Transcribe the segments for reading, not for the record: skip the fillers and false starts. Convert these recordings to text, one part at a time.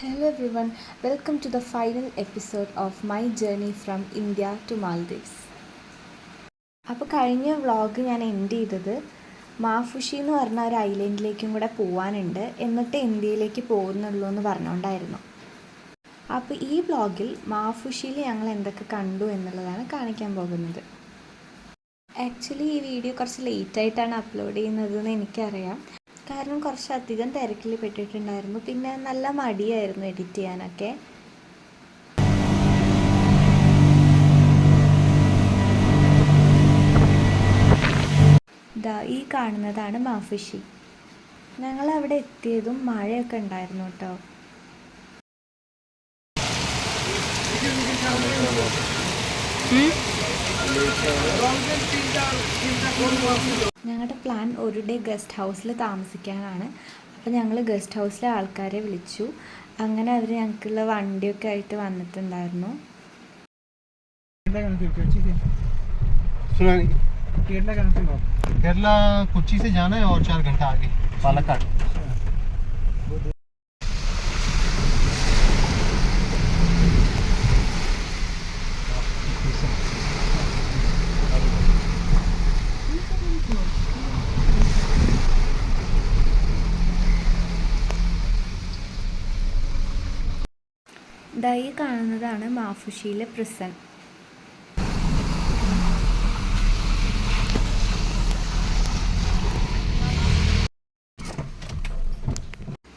Hello everyone, welcome to the final episode of my journey from India to Maldives. അപ്പോൾ കഴിഞ്ഞ vlog ഞാൻ end ചെയ്തത് മാഫുഷി എന്ന് പറഞ്ഞ ഒരു ഐലൻഡിലേക്കും കൂടെ പോകാനുണ്ട്, എന്നിട്ട് ഇന്ത്യയിലേക്ക് പോകുന്നുള്ളൂ എന്ന് പറഞ്ഞുകൊണ്ടായിരുന്നു. അപ്പോൾ ഈ വ്ളോഗിൽ മാഫുഷിയിൽ ഞങ്ങൾ എന്തൊക്കെ കണ്ടു എന്നുള്ളതാണ് കാണിക്കാൻ പോകുന്നത്. ആക്ച്വലി ഈ വീഡിയോ കുറച്ച് ലേറ്റായിട്ടാണ് അപ്ലോഡ് ചെയ്യുന്നതെന്ന് എനിക്കറിയാം, കാരണം കുറച്ചധികം തിരക്കിൽ പെട്ടിട്ടുണ്ടായിരുന്നു. പിന്നെ നല്ല മടിയായിരുന്നു എഡിറ്റ് ചെയ്യാനൊക്കെ. ഈ കാണുന്നതാണ് മാഫുഷി. ഞങ്ങൾ അവിടെ എത്തിയതും മഴയൊക്കെ ഉണ്ടായിരുന്നു കേട്ടോ. ഞങ്ങളുടെ പ്ലാൻ ഒരു ഡേ ഗസ്റ്റ് ഹൗസിൽ താമസിക്കാനാണ്. അപ്പോൾ ഞങ്ങൾ ഗസ്റ്റ് ഹൗസിലെ ആൾക്കാരെ വിളിച്ചു. അങ്ങനെ അവർ ഞങ്ങൾക്കുള്ള വണ്ടിയൊക്കെ ആയിട്ട് വന്നിട്ടുണ്ടായിരുന്നു. केरला कोच्चि से जाना है और 4 घंटा आगे पालक्काड. ഈ കാണുന്നതാണ് മാഫുഷിയിലെ പ്രിസൺ.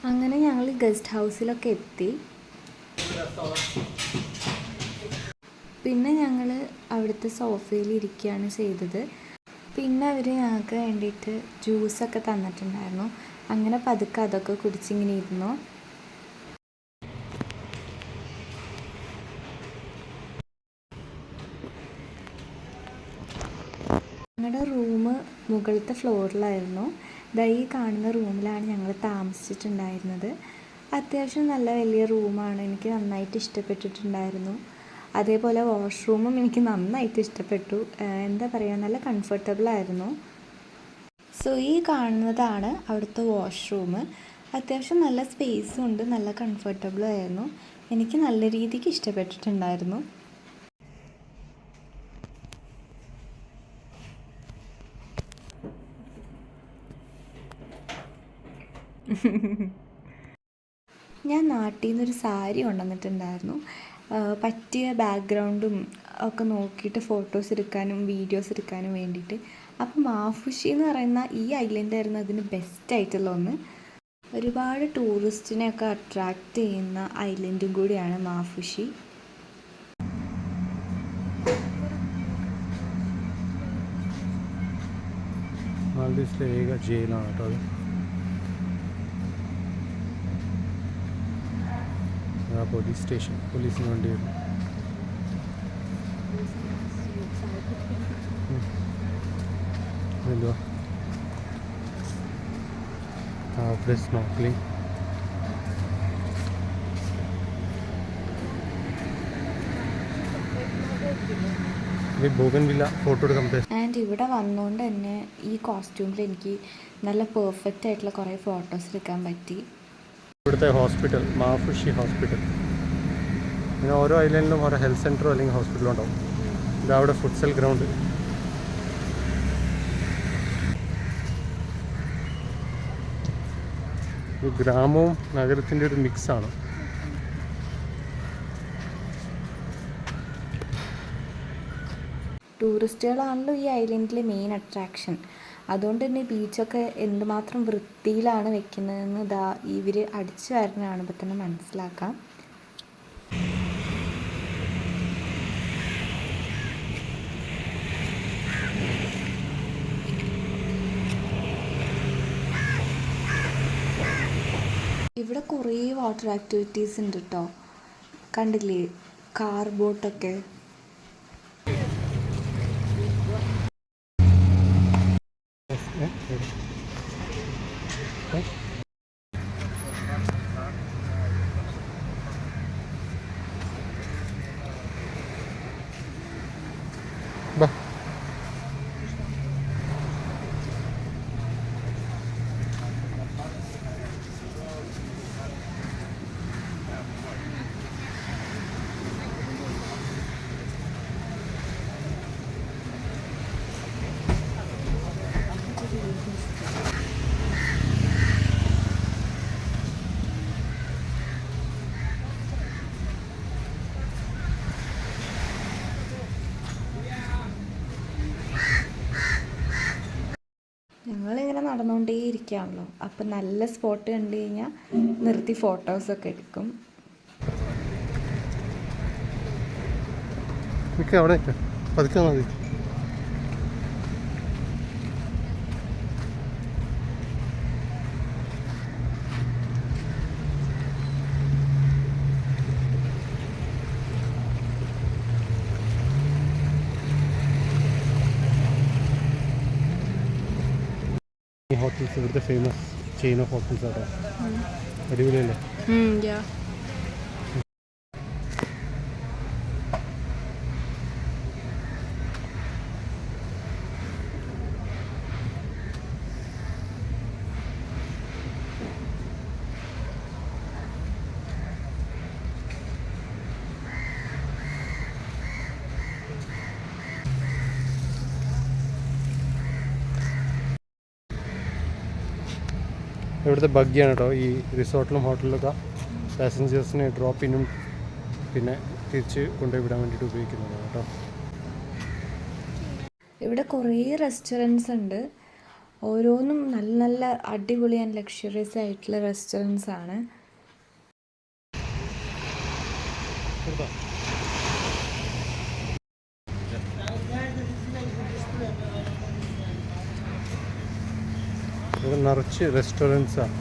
അങ്ങനെ ഞങ്ങൾ ഗസ്റ്റ് ഹൗസിലൊക്കെ എത്തി. പിന്നെ ഞങ്ങൾ അവിടുത്തെ സോഫയിൽ ഇരിക്കുകയാണ് ചെയ്തത്. പിന്നെ അവർ ഞങ്ങൾക്ക് വേണ്ടിയിട്ട് ജ്യൂസൊക്കെ തന്നിട്ടുണ്ടായിരുന്നു. അങ്ങനെ പതുക്കെ അതൊക്കെ കുടിച്ചിങ്ങനെ ഇരുന്നു. ഞങ്ങളുടെ റൂം മുകളിലത്തെ ഫ്ലോറിലായിരുന്നു. ഈ കാണുന്ന റൂമിലാണ് ഞങ്ങൾ താമസിച്ചിട്ടുണ്ടായിരുന്നത്. അത്യാവശ്യം നല്ല വലിയ റൂമാണ്, എനിക്ക് നന്നായിട്ട് ഇഷ്ടപ്പെട്ടിട്ടുണ്ടായിരുന്നു. അതേപോലെ വാഷ്റൂമും എനിക്ക് നന്നായിട്ട് ഇഷ്ടപ്പെട്ടു. എന്താ പറയുക, നല്ല കംഫർട്ടബിളായിരുന്നു. സോ ഈ കാണുന്നതാണ് അവിടുത്തെ വാഷ്റൂം. അത്യാവശ്യം നല്ല സ്പേസും ഉണ്ട്, നല്ല കംഫർട്ടബിളും ആയിരുന്നു. എനിക്ക് നല്ല രീതിക്ക് ഇഷ്ടപ്പെട്ടിട്ടുണ്ടായിരുന്നു. ഞാൻ നാട്ടിൽ നിന്നൊരു സാരി കൊണ്ടുവന്നിട്ടുണ്ടായിരുന്നു. പറ്റിയ ബാക്ക്ഗ്രൗണ്ടും ഒക്കെ നോക്കിയിട്ട് ഫോട്ടോസ് എടുക്കാനും വീഡിയോസ് എടുക്കാനും വേണ്ടിയിട്ട്. അപ്പം മാഫുഷി എന്ന് പറയുന്ന ഈ ഐലൻഡായിരുന്നു അതിന് ബെസ്റ്റായിട്ടുള്ള ഒന്ന്. ഒരുപാട് ടൂറിസ്റ്റിനെയൊക്കെ അട്രാക്റ്റ് ചെയ്യുന്ന ഐലൻഡും കൂടിയാണ് മാഫുഷി. മാൽദീവ്സിലെ ഏക ജയിലാണ് കേട്ടോ അത്. പോലീസ് സ്റ്റേഷൻ, പോലീസിന് വേണ്ടി വരും. എന്തുവാ അവിടെ സ്നോർക്കലിംഗ്. ബോഗൻവില്ല ഫോട്ടോ എടുക്കാൻ പറ്റും. ആൻഡ് ഇവിടെ വന്നുകൊണ്ട് തന്നെ ഈ കോസ്റ്റ്യൂമിൽ എനിക്ക് നല്ല പെർഫെക്റ്റ് ആയിട്ടുള്ള കുറേ ഫോട്ടോസ് എടുക്കാൻ പറ്റി. ഇവിടുത്തെ ഹോസ്പിറ്റൽ മാഫുഷി ഹോസ്പിറ്റൽ. പിന്നെ ഓരോ ഐലൻഡിലും ഓരോ ഹെൽത്ത് സെൻ്ററോ അല്ലെങ്കിൽ ഹോസ്പിറ്റലോ ഉണ്ടാവും. ഇതവിടെ ഫുട്സൽ ഗ്രൗണ്ട്. ഈ ഗ്രാമവും നഗരത്തിൻ്റെ ഒരു മിക്സാണ്. ടൂറിസ്റ്റുകളാണല്ലോ ഈ ഐലൻഡിലെ മെയിൻ അട്രാക്ഷൻ. അതുകൊണ്ട് തന്നെ ബീച്ചൊക്കെ എന്തുമാത്രം വൃത്തിയിലാണ് വെക്കുന്നതെന്ന് ഇവർ അടിച്ചു വരുന്ന കാണുമ്പോൾ തന്നെ മനസ്സിലാക്കാം. ഇവിടെ കുറേ വാട്ടർ ആക്ടിവിറ്റീസ് ഉണ്ട് കേട്ടോ. കണ്ടില്ലേ, കാർ ബോട്ടൊക്കെ. നടന്നുകൊണ്ടേയിരിക്കുകയാണല്ലോ. അപ്പം നല്ല സ്പോട്ട് കണ്ടു കഴിഞ്ഞാൽ നിർത്തി ഫോട്ടോസൊക്കെ എടുക്കും. അവിടെ പതുക്കെ മതി. ഈ ഹോട്ടൽസ് ഇവിടുത്തെ ഫേമസ് ചെയിൻ ഓഫ് ഹോട്ടൽസ് അവിടെ അടിപൊളിയല്ലേ? ഇവിടുത്തെ ബഗ്ഗിയാണ് കേട്ടോ ഈ റിസോർട്ടിലും ഹോട്ടലിലൊക്കെ പാസഞ്ചേഴ്സിനെ ഡ്രോപ്പിനും പിന്നെ തിരിച്ച് കൊണ്ടുപോയി വിടാൻ വേണ്ടിയിട്ട് ഉപയോഗിക്കുന്നത് കേട്ടോ. ഇവിടെ കുറേ റെസ്റ്റോറൻറ്റ്സ് ഉണ്ട്. ഓരോന്നും നല്ല നല്ല അടിപൊളി ആൻഡ് ലക്ഷറിയസ് ആയിട്ടുള്ള റെസ്റ്റോറൻറ്റ്സ് ആണ്. ഇവിടെ നിറച്ച് റെസ്റ്റോറൻറ്റ്സാണ്.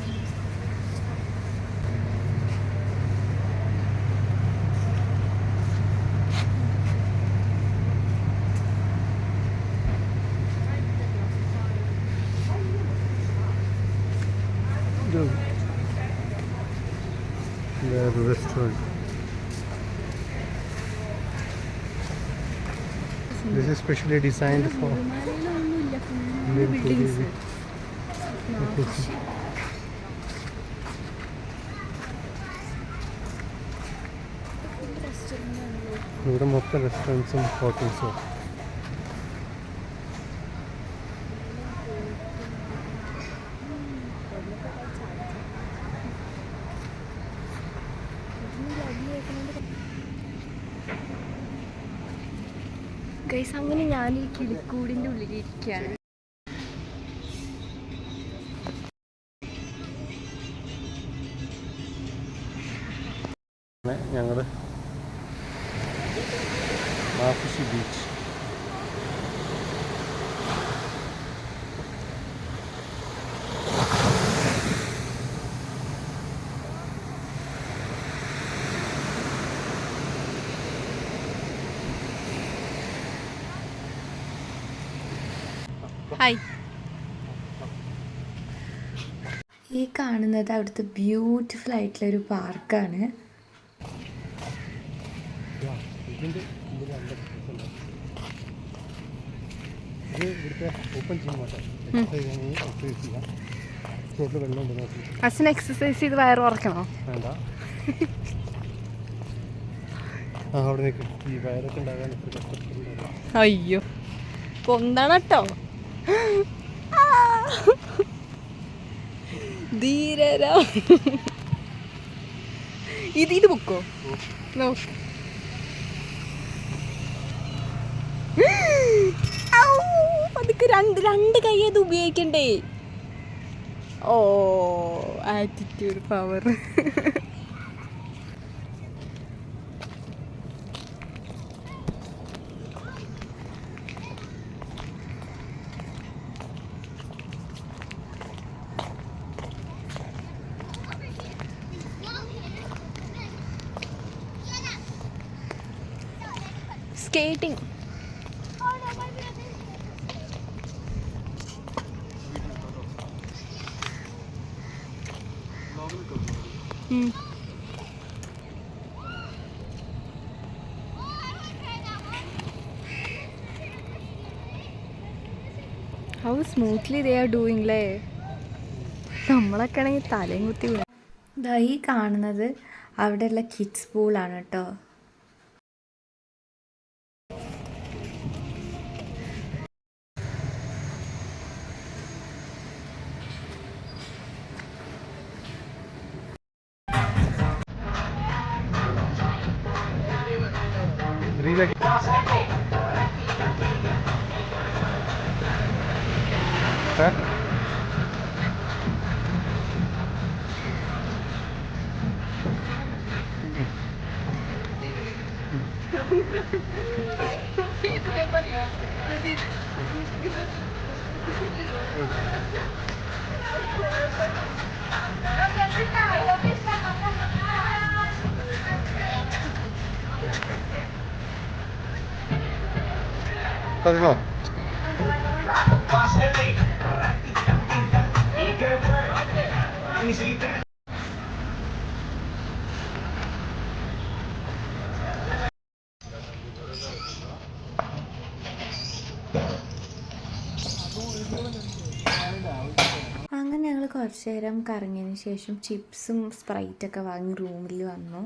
Restaurant. This is specially designed for Indian tourism. ഇവിടെ മൊത്തം റെസ്റ്റോറൻറ്റ്സും ഹോട്ടൽസും. ഗൈസ്, അങ്ങനെ ഞാൻ ഈ കിളിക്കൂടിൻ്റെ ഉള്ളിലിരിക്കുകയാണ്. ഞങ്ങൾ മാഫുഷി ബീച്ച്. ഹായ്. ഈ കാണുന്നത് അവിടുത്തെ ബ്യൂട്ടിഫുൾ ആയിട്ടുള്ളൊരു പാർക്കാണ്. അച്ഛൻ എക്സസൈസ് ചെയ്ത് വയറ് കുറയ്ക്കണോ? വേണ്ട, അവിടെ ഈ വയറൊക്കെ ഉണ്ടാകാൻ അയ്യോ പൊന്താണ് കേട്ടോ. ധീരരാ ഇത് ബുക്കോ നോക്ക്. അതൊക്കെ രണ്ട് കൈ അത് ഉപയോഗിക്കണ്ടേ. ഓ attitude power. skating. How smoothly they are doing ല്ലേ. നമ്മളൊക്കെ ആണെങ്കിൽ തലയും കുത്തി വീഴും. ഇതാ ഈ കാണുന്നത് അവിടെയുള്ള കിഡ്സ് പൂളാണ് കേട്ടോ. Cosmo. അങ്ങനെ ഞങ്ങൾ കുറച്ച് നേരം കറങ്ങിയതിന് ശേഷം ചിപ്സും സ്പ്രൈറ്റൊക്കെ വാങ്ങി റൂമിൽ വന്നു.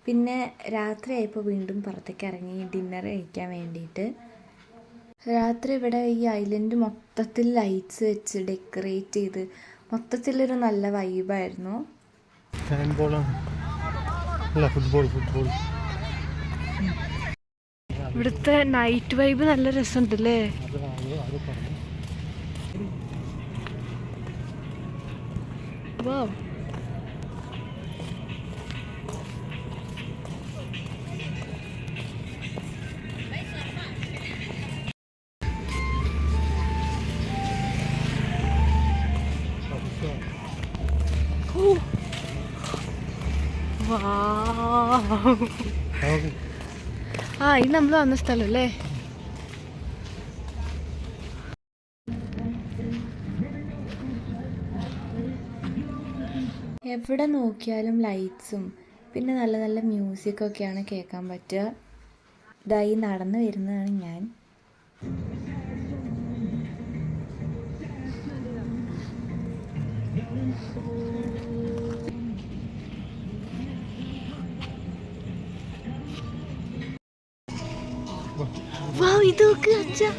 പിന്നെ രാത്രിയായപ്പോൾ വീണ്ടും പുറത്തേക്ക് ഇറങ്ങി ഡിന്നർ കഴിക്കാൻ വേണ്ടിയിട്ട്. രാത്രി ഇവിടെ ഈ ഐലൻഡ് മൊത്തത്തിൽ ലൈറ്റ്സ് വെച്ച് ഡെക്കറേറ്റ് ചെയ്ത് മൊത്തത്തിലൊരു നല്ല വൈബായിരുന്നു. ഇവിടുത്തെ നൈറ്റ് വൈബ് നല്ല രസമുണ്ടല്ലേ. Wow. Oh. Wow. ഇത് നമ്മൾ വന്ന സ്ഥലമല്ലേ. എവിടെ നോക്കിയാലും ലൈറ്റ്സും പിന്നെ നല്ല നല്ല മ്യൂസിക്കൊക്കെയാണ് കേൾക്കാൻ പറ്റുക. ഇതായി നടന്നു വരുന്നതാണ് ഞാൻ. ഇത് നോക്ക് അച്ഛാ.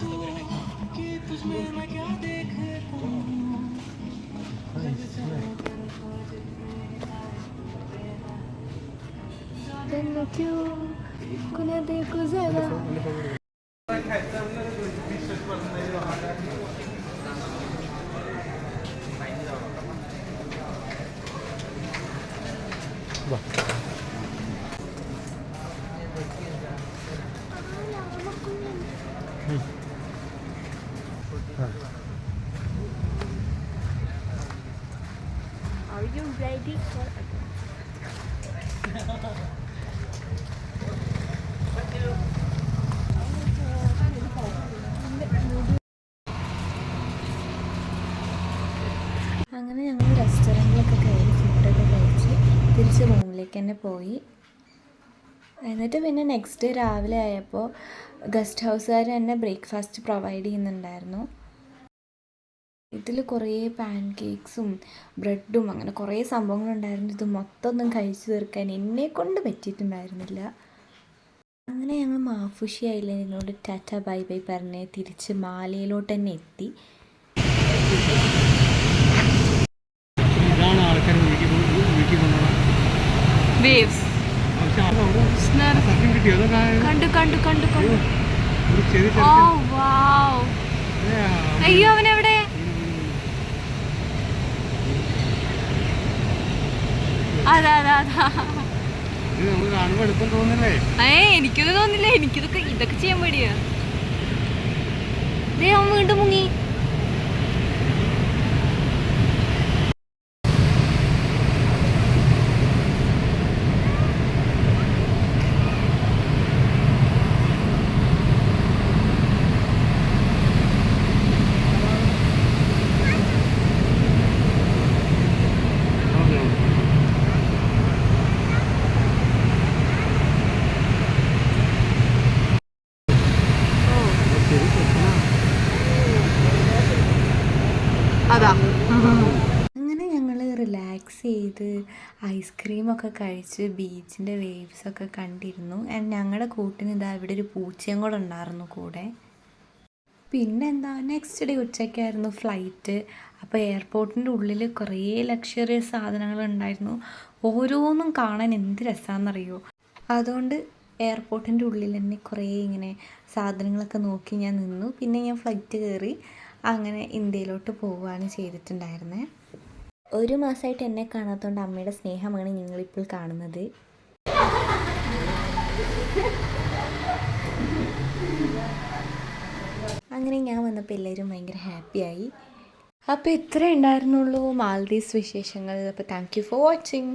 Are you ready for a അങ്ങനെ ഞങ്ങൾ റെസ്റ്റോറൻറ്റിലൊക്കെ കയറി ഫുഡൊക്കെ കഴിച്ച് തിരിച്ച് റൂമിലേക്ക് തന്നെ പോയി. എന്നിട്ട് പിന്നെ നെക്സ്റ്റ് ഡേ രാവിലെ ആയപ്പോൾ ഗസ്റ്റ് ഹൗസുകാർ തന്നെ ബ്രേക്ക്ഫാസ്റ്റ് പ്രൊവൈഡ് ചെയ്യുന്നുണ്ടായിരുന്നു. ഇതിൽ കുറേ പാൻ കേക്ക്സും ബ്രെഡും അങ്ങനെ കുറേ സംഭവങ്ങളുണ്ടായിരുന്നു. ഇത് മൊത്തം ഒന്നും കഴിച്ചു തീർക്കാൻ എന്നെക്കൊണ്ട് പറ്റിയിട്ടുണ്ടായിരുന്നില്ല. അങ്ങനെ ഞങ്ങൾ മാഫുഷി ഐലൻഡിനോട് ടാറ്റ ബൈ ബൈ പറഞ്ഞ് തിരിച്ച് മാലയിലോട്ട് തന്നെ എത്തി. വേവ്സ് കണ്ടു. അയ്യോ അവനെവിടെ? അതാ എനിക്കൊന്നും തോന്നില്ല. ഇതൊക്കെ ചെയ്യാൻ പേടിയാ. അവൻ വീണ്ടും മുങ്ങി. അങ്ങനെ ഞങ്ങൾ റിലാക്സ് ചെയ്ത് ഐസ്ക്രീമൊക്കെ കഴിച്ച് ബീച്ചിൻ്റെ വേവ്സൊക്കെ കണ്ടിരുന്നു. ആൻഡ് ഞങ്ങളുടെ കൂട്ടിന് ഇതാ ഇവിടെ ഒരു പൂച്ചയും കൂടെ ഉണ്ടായിരുന്നു കൂടെ. പിന്നെന്താ നെക്സ്റ്റ് ഡേ ഉച്ചയ്ക്കായിരുന്നു ഫ്ലൈറ്റ്. അപ്പോൾ എയർപോർട്ടിൻ്റെ ഉള്ളിൽ കുറേ ലക്ഷറിയസ് സാധനങ്ങളുണ്ടായിരുന്നു. ഓരോന്നും കാണാൻ എന്ത് രസമാണെന്നറിയോ. അതുകൊണ്ട് എയർപോർട്ടിൻ്റെ ഉള്ളിൽ തന്നെ കുറേ ഇങ്ങനെ സാധനങ്ങളൊക്കെ നോക്കി ഞാൻ നിന്നു. പിന്നെ ഞാൻ ഫ്ലൈറ്റ് കയറി അങ്ങനെ ഇന്ത്യയിലോട്ട് പോവുകയാണ് ചെയ്തിട്ടുണ്ടായിരുന്നത്. 1 മാസമായിട്ട് എന്നെ കാണാത്തതുകൊണ്ട് അമ്മയുടെ സ്നേഹമാണ് നിങ്ങളിപ്പോൾ കാണുന്നത്. അങ്ങനെ ഞാൻ വന്നപ്പോൾ എല്ലാവരും ഭയങ്കര ഹാപ്പിയായി. അപ്പോൾ ഇത്രേ ഉണ്ടായിരുന്നുള്ളൂ മാൽദീവ്സ് വിശേഷങ്ങൾ. അപ്പോൾ താങ്ക് യു ഫോർ വാച്ചിങ്.